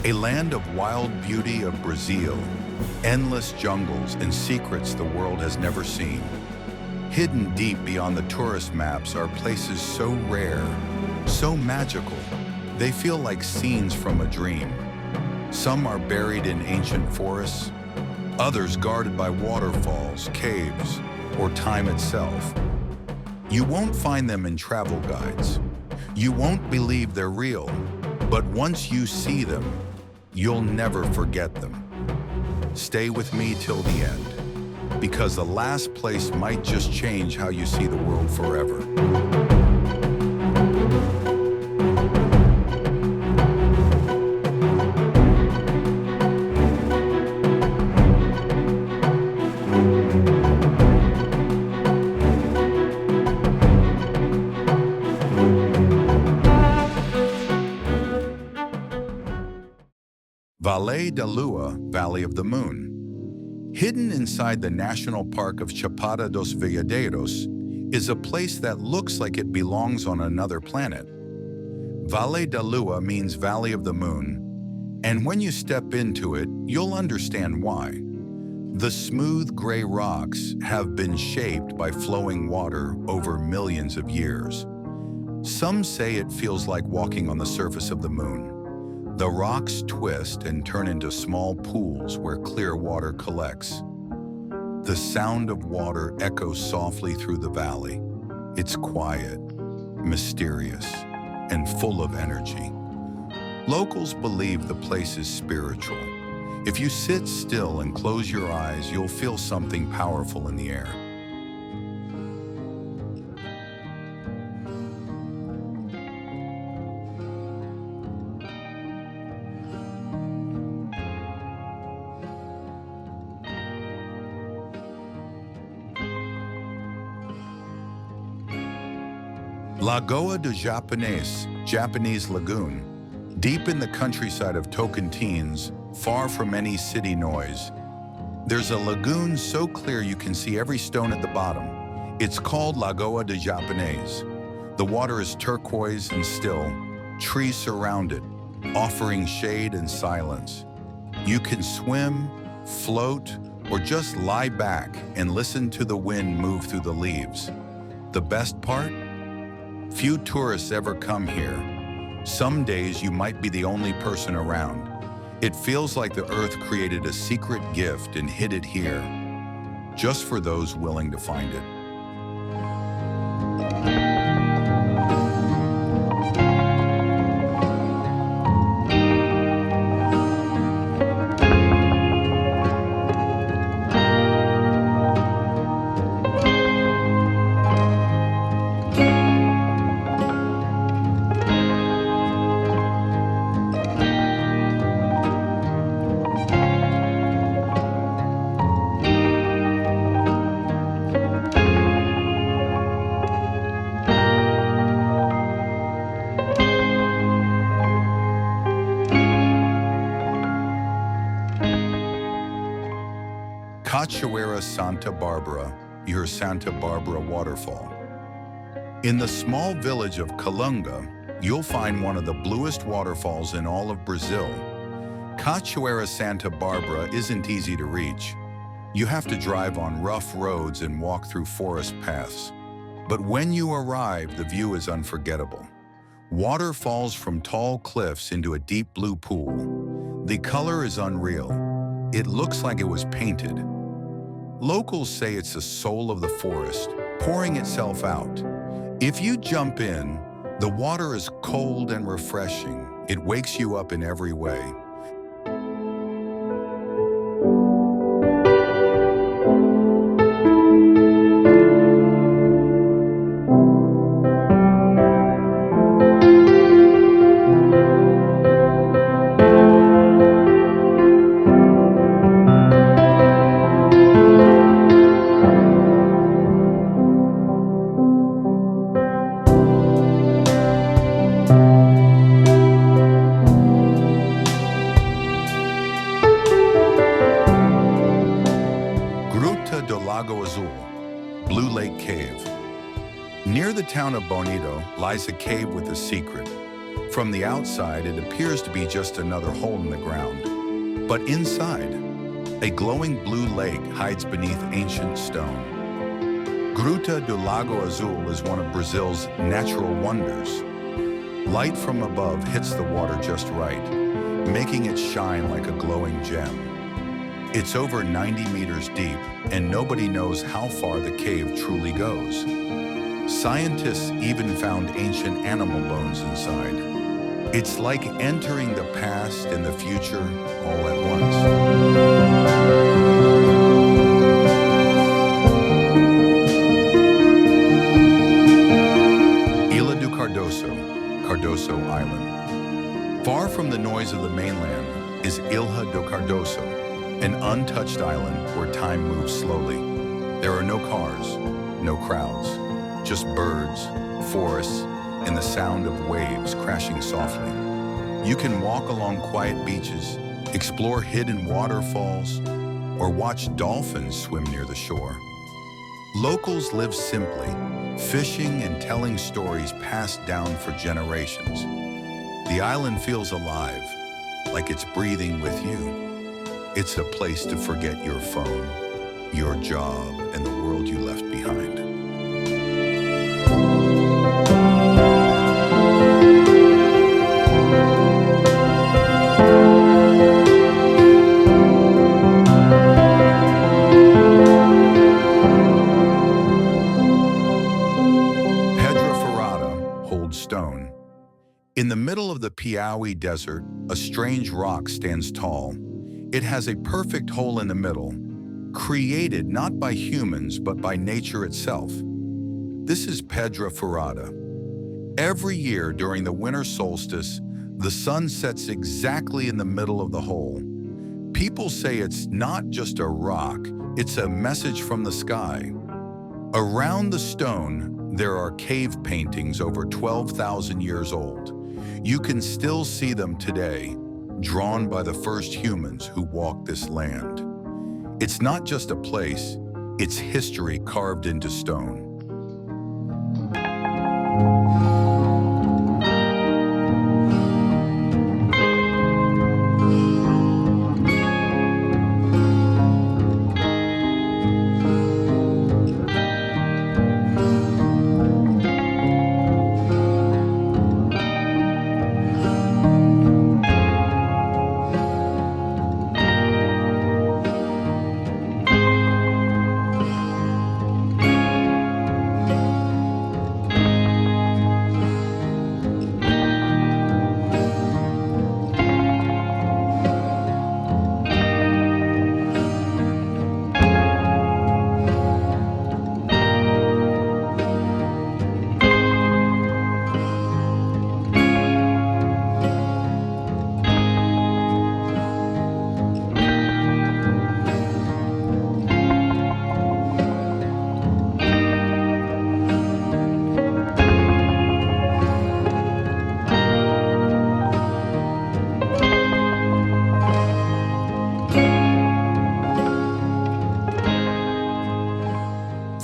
A land of wild beauty of Brazil, endless jungles and secrets the world has never seen. Hidden deep beyond the tourist maps are places so rare, so magical, they feel like scenes from a dream. Some are buried in ancient forests, others guarded by waterfalls, caves, or time itself. You won't find them in travel guides. You won't believe they're real, but once you see them, you'll never forget them. Stay with me till the end, because the last place might just change how you see the world forever. Vale da Lua, Valley of the Moon. Hidden inside the National Park of Chapada dos Veadeiros is a place that looks like it belongs on another planet. Vale da Lua means Valley of the Moon, and when you step into it, you'll understand why. The smooth gray rocks have been shaped by flowing water over millions of years. Some say it feels like walking on the surface of the moon. The rocks twist and turn into small pools where clear water collects. The sound of water echoes softly through the valley. It's quiet, mysterious, and full of energy. Locals believe the place is spiritual. If you sit still and close your eyes, you'll feel something powerful in the air. Lagoa do Japonês, Japanese lagoon, deep in the countryside of Tocantins, far from any city noise. There's a lagoon so clear you can see every stone at the bottom. It's called Lagoa do Japonês. The water is turquoise and still, trees surround it, offering shade and silence. You can swim, float, or just lie back and listen to the wind move through the leaves. The best part? Few tourists ever come here. Some days you might be the only person around. It feels like the earth created a secret gift and hid it here, just for those willing to find it. Cachoeira Santa Bárbara, your Santa Bárbara waterfall. In the small village of Calunga, you'll find one of the bluest waterfalls in all of Brazil. Cachoeira Santa Bárbara isn't easy to reach. You have to drive on rough roads and walk through forest paths. But when you arrive, the view is unforgettable. Water falls from tall cliffs into a deep blue pool. The color is unreal. It looks like it was painted. Locals say it's the soul of the forest, pouring itself out. If you jump in, the water is cold and refreshing. It wakes you up in every way. Azul, Blue Lake Cave. Near the town of Bonito lies a cave with a secret. From the outside, it appears to be just another hole in the ground. But inside, a glowing blue lake hides beneath ancient stone. Gruta do Lago Azul is one of Brazil's natural wonders. Light from above hits the water just right, making it shine like a glowing gem. It's over 90 meters deep, and nobody knows how far the cave truly goes. Scientists even found ancient animal bones inside. It's like entering the past and the future all at once. Ilha do Cardoso Island. Far from the noise of the mainland is Ilha do Cardoso, an untouched island where time moves slowly. There are no cars, no crowds, just birds, forests, and the sound of waves crashing softly. You can walk along quiet beaches, explore hidden waterfalls, or watch dolphins swim near the shore. Locals live simply, fishing and telling stories passed down for generations. The island feels alive, like it's breathing with you. It's a place to forget your phone, your job, and the world you left behind. Furada holds stone. In the middle of the Piauí desert, a strange rock stands tall. It has a perfect hole in the middle, created not by humans but by nature itself. This is Pedra Furada. Every year during the winter solstice, the sun sets exactly in the middle of the hole. People say it's not just a rock, it's a message from the sky. Around the stone, there are cave paintings over 12,000 years old. You can still see them today, drawn by the first humans who walked this land. It's not just a place, it's history carved into stone.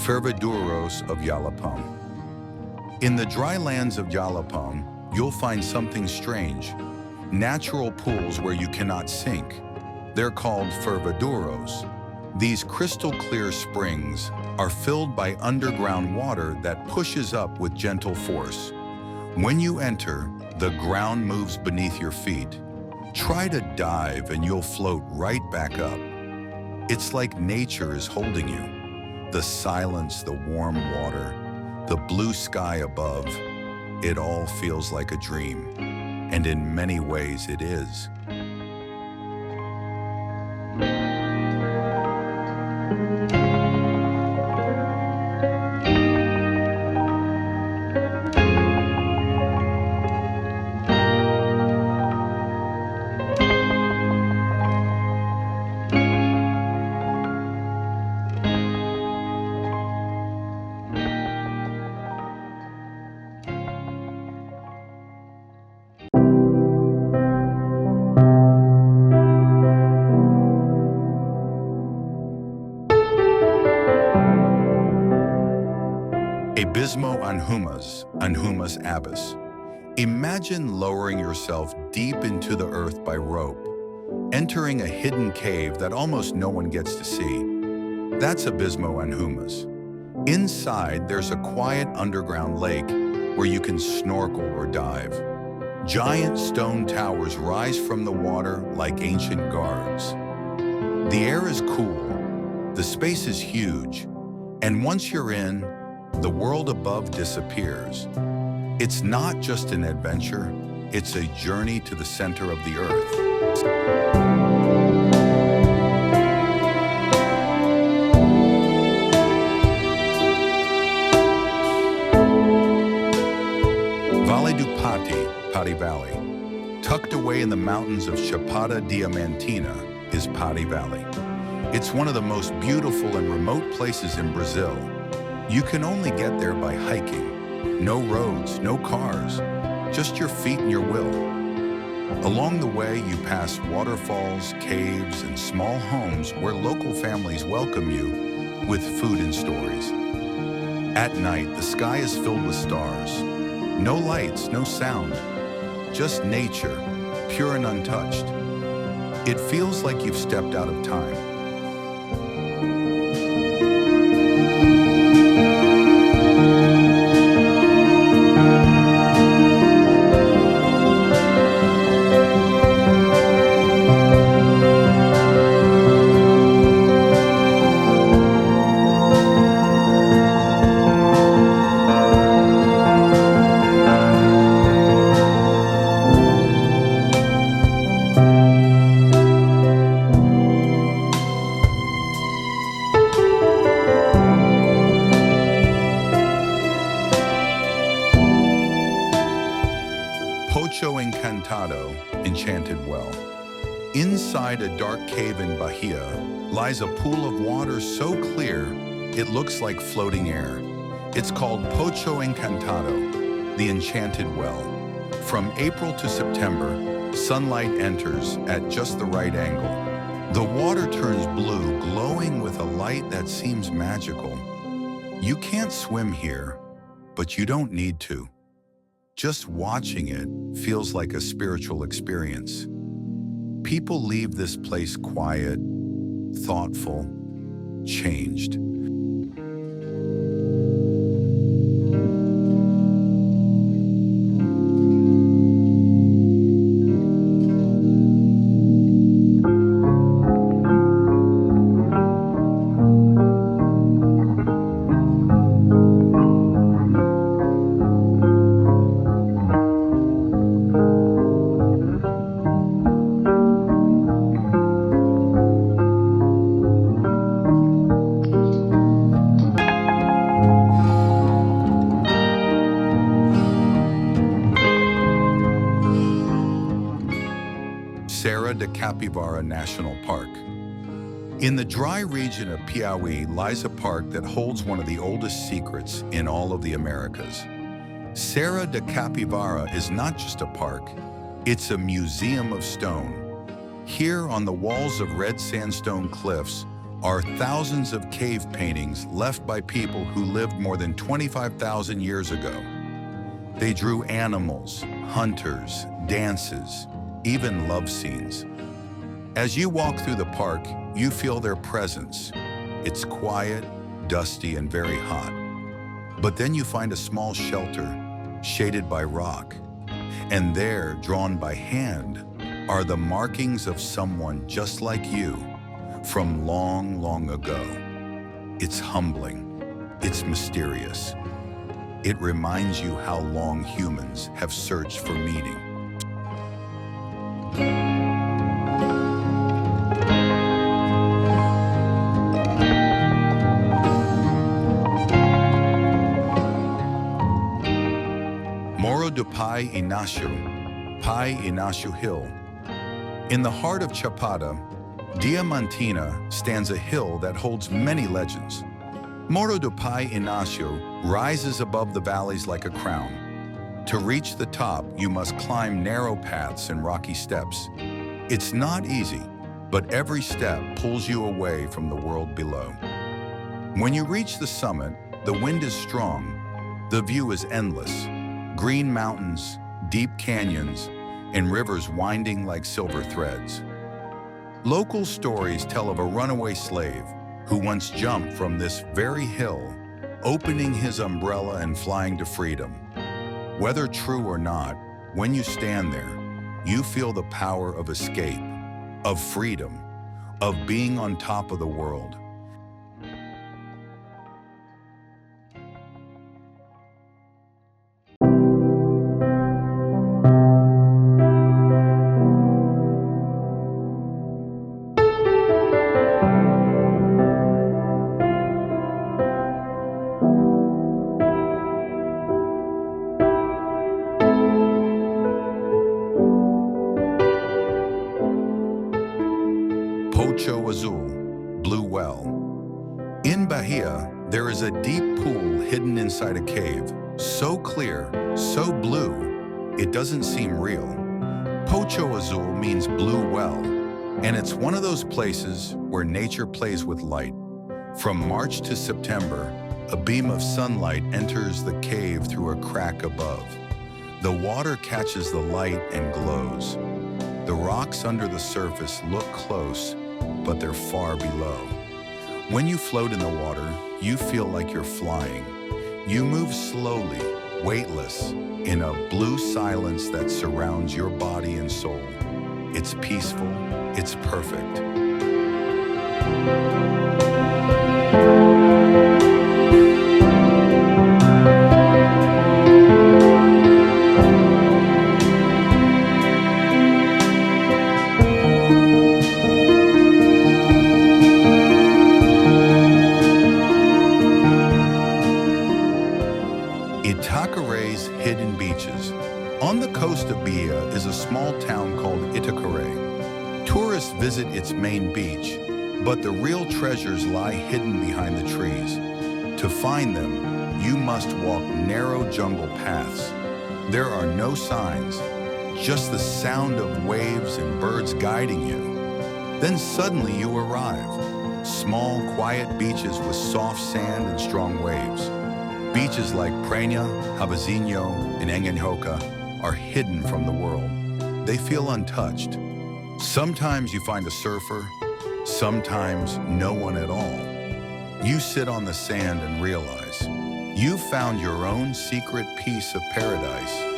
Fervedouros of Jalapão. In the dry lands of Jalapão, you'll find something strange. Natural pools where you cannot sink. They're called fervedouros. These crystal-clear springs are filled by underground water that pushes up with gentle force. When you enter, the ground moves beneath your feet. Try to dive and you'll float right back up. It's like nature is holding you. The silence, the warm water, the blue sky above, it all feels like a dream. And in many ways it is. Abismo Anhumas Abyss. Imagine lowering yourself deep into the earth by rope, entering a hidden cave that almost no one gets to see. That's Abismo Anhumas. Inside, there's a quiet underground lake where you can snorkel or dive. Giant stone towers rise from the water like ancient guards. The air is cool, the space is huge, and once you're in, the world above disappears. It's not just an adventure, it's a journey to the center of the earth. Vale do Pati Valley. Tucked away in the mountains of Chapada Diamantina is Pati Valley. It's one of the most beautiful and remote places in Brazil. You can only get there by hiking. No roads, no cars, just your feet and your will. Along the way, you pass waterfalls, caves, and small homes where local families welcome you with food and stories. At night, the sky is filled with stars. No lights, no sound, just nature, pure and untouched. It feels like you've stepped out of time. Encantado, Enchanted Well. Inside a dark cave in Bahia lies a pool of water so clear it looks like floating air. It's called Poço Encantado, the Enchanted Well. From April to September, sunlight enters at just the right angle. The water turns blue, glowing with a light that seems magical. You can't swim here, but you don't need to. Just watching it feels like a spiritual experience. People leave this place quiet, thoughtful, changed. Serra de Capivara National Park. In the dry region of Piauí lies a park that holds one of the oldest secrets in all of the Americas. Serra de Capivara is not just a park, it's a museum of stone. Here on the walls of red sandstone cliffs are thousands of cave paintings left by people who lived more than 25,000 years ago. They drew animals, hunters, dances, even love scenes. As you walk through the park, you feel their presence. It's quiet, dusty, and very hot. But then you find a small shelter, shaded by rock. And there, drawn by hand, are the markings of someone just like you from long, long ago. It's humbling. It's mysterious. It reminds you how long humans have searched for meaning. Morro do Pai Inácio Hill. In the heart of Chapada, Diamantina stands a hill that holds many legends. Morro do Pai Inácio rises above the valleys like a crown. To reach the top, you must climb narrow paths and rocky steps. It's not easy, but every step pulls you away from the world below. When you reach the summit, the wind is strong. The view is endless. Green mountains, deep canyons, and rivers winding like silver threads. Local stories tell of a runaway slave who once jumped from this very hill, opening his umbrella and flying to freedom. Whether true or not, when you stand there, you feel the power of escape, of freedom, of being on top of the world. Azul, blue well. In Bahia, there is a deep pool hidden inside a cave, so clear, so blue, it doesn't seem real. Poço Azul means blue well, and it's one of those places where nature plays with light. From March to September, a beam of sunlight enters the cave through a crack above. The water catches the light and glows. The rocks under the surface look close, but they're far below. When you float in the water, you feel like you're flying. You move slowly, weightless, in a blue silence that surrounds your body and soul. It's peaceful, it's perfect. Hidden beaches. On the coast of Bahia is a small town called Itacaré. Tourists visit its main beach, but the real treasures lie hidden behind the trees. To find them, you must walk narrow jungle paths. There are no signs, just the sound of waves and birds guiding you. Then suddenly you arrive. Small, quiet beaches with soft sand and strong waves. Beaches like Praia, Abismo, and Encantado are hidden from the world. They feel untouched. Sometimes you find a surfer, sometimes no one at all. You sit on the sand and realize you've found your own secret piece of paradise.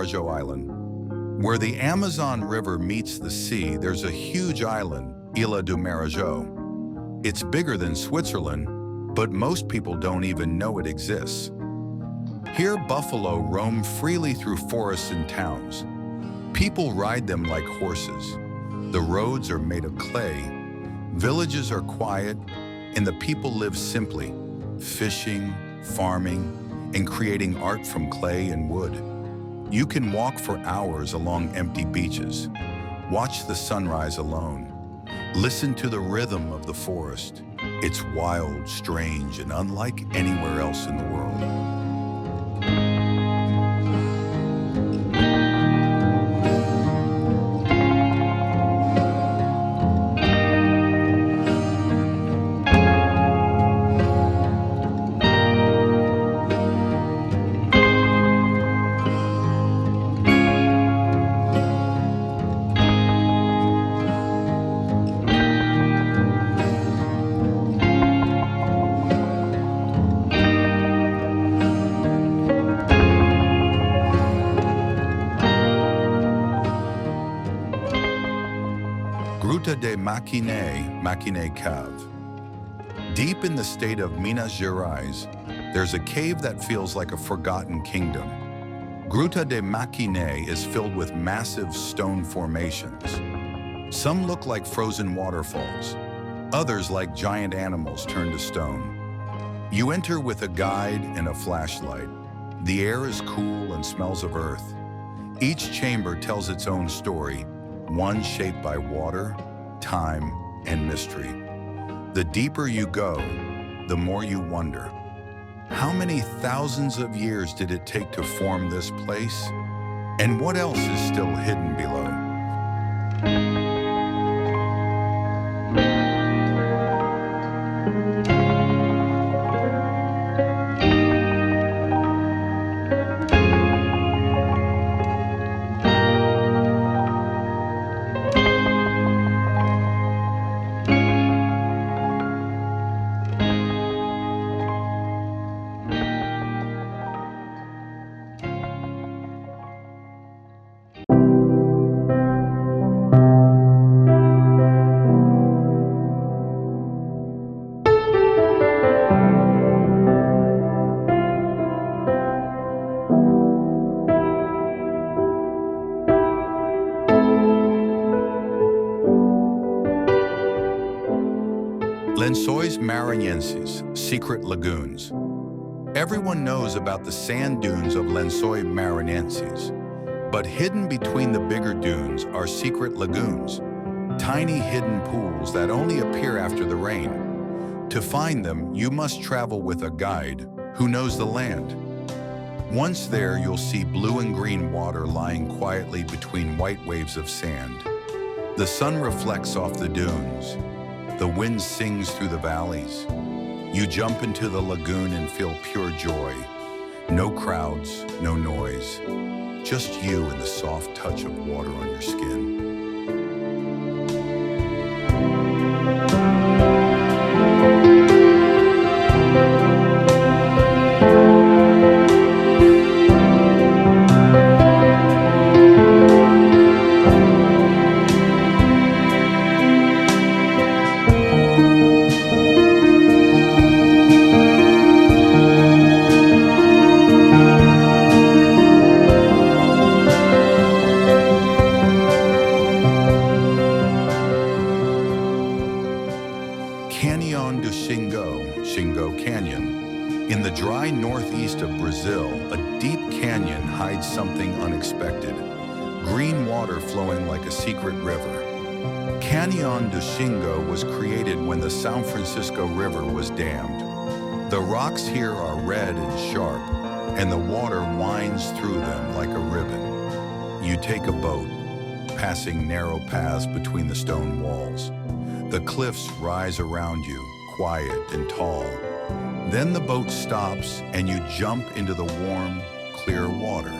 Marajó Island. Where the Amazon River meets the sea, there's a huge island, Ilha do Marajó. It's bigger than Switzerland, but most people don't even know it exists. Here, buffalo roam freely through forests and towns. People ride them like horses. The roads are made of clay. Villages are quiet, and the people live simply, fishing, farming, and creating art from clay and wood. You can walk for hours along empty beaches, watch the sunrise alone, listen to the rhythm of the forest. It's wild, strange, and unlike anywhere else in the world. Gruta de Maquine Cave. Deep in the state of Minas Gerais, there's a cave that feels like a forgotten kingdom. Gruta de Maquine is filled with massive stone formations. Some look like frozen waterfalls, others like giant animals turned to stone. You enter with a guide and a flashlight. The air is cool and smells of earth. Each chamber tells its own story, one shaped by water, time, and mystery. The deeper you go, the more you wonder. How many thousands of years did it take to form this place? And what else is still hidden below? Lençóis Maranhenses, secret lagoons. Everyone knows about the sand dunes of Lençóis Maranhenses, but hidden between the bigger dunes are secret lagoons, tiny hidden pools that only appear after the rain. To find them, you must travel with a guide who knows the land. Once there, you'll see blue and green water lying quietly between white waves of sand. The sun reflects off the dunes. The wind sings through the valleys. You jump into the lagoon and feel pure joy. No crowds, no noise. Just you and the soft touch of water on your skin. In the dry northeast of Brazil, a deep canyon hides something unexpected. Green water flowing like a secret river. Canyon do Xingu was created when the São Francisco River was dammed. The rocks here are red and sharp, and the water winds through them like a ribbon. You take a boat, passing narrow paths between the stone walls. The cliffs rise around you, quiet and tall. Then the boat stops and you jump into the warm, clear water.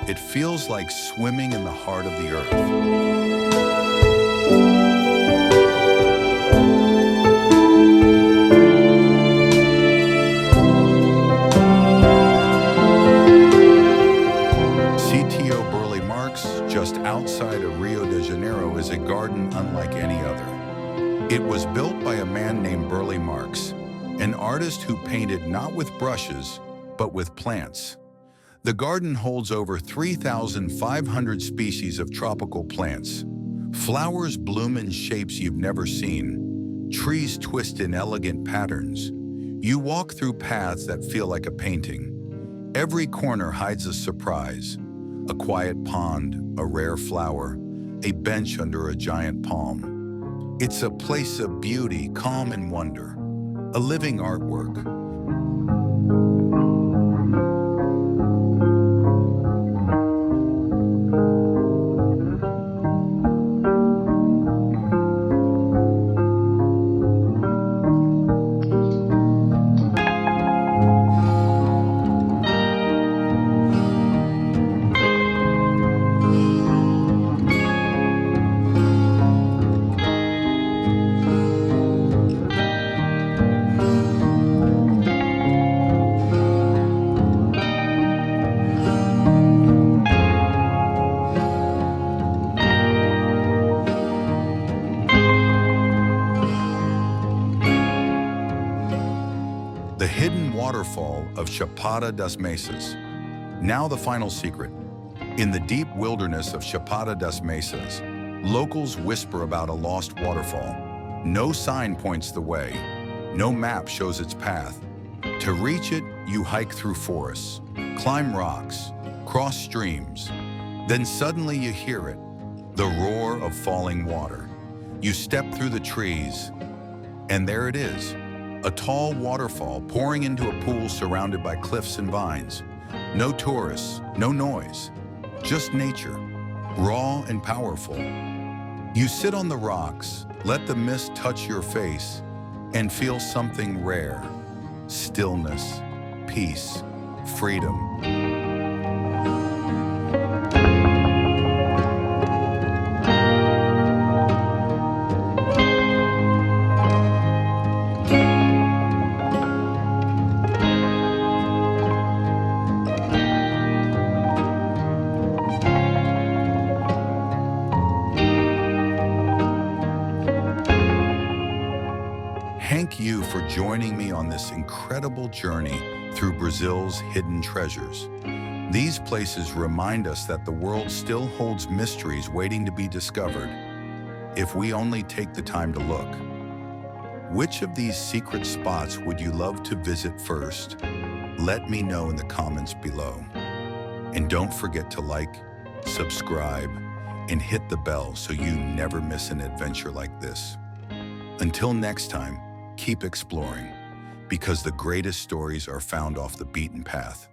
It feels like swimming in the heart of the earth. Just outside of Rio de Janeiro is a garden unlike any other. It was built by a man named Burle Marx, an artist who painted not with brushes, but with plants. The garden holds over 3,500 species of tropical plants. Flowers bloom in shapes you've never seen. Trees twist in elegant patterns. You walk through paths that feel like a painting. Every corner hides a surprise. A quiet pond, a rare flower, a bench under a giant palm. It's a place of beauty, calm, and wonder, a living artwork. The hidden waterfall of Chapada das Mesas. Now the final secret. In the deep wilderness of Chapada das Mesas, locals whisper about a lost waterfall. No sign points the way. No map shows its path. To reach it, you hike through forests, climb rocks, cross streams. Then suddenly you hear it, the roar of falling water. You step through the trees, and there it is, a tall waterfall pouring into a pool surrounded by cliffs and vines. No tourists, no noise, just nature, raw and powerful. You sit on the rocks, let the mist touch your face, and feel something rare. Stillness, peace, freedom. Thank you for joining me on this incredible journey through Brazil's hidden treasures. These places remind us that the world still holds mysteries waiting to be discovered, if we only take the time to look. Which of these secret spots would you love to visit first? Let me know in the comments below. And don't forget to like, subscribe, and hit the bell so you never miss an adventure like this. Until next time, keep exploring, because the greatest stories are found off the beaten path.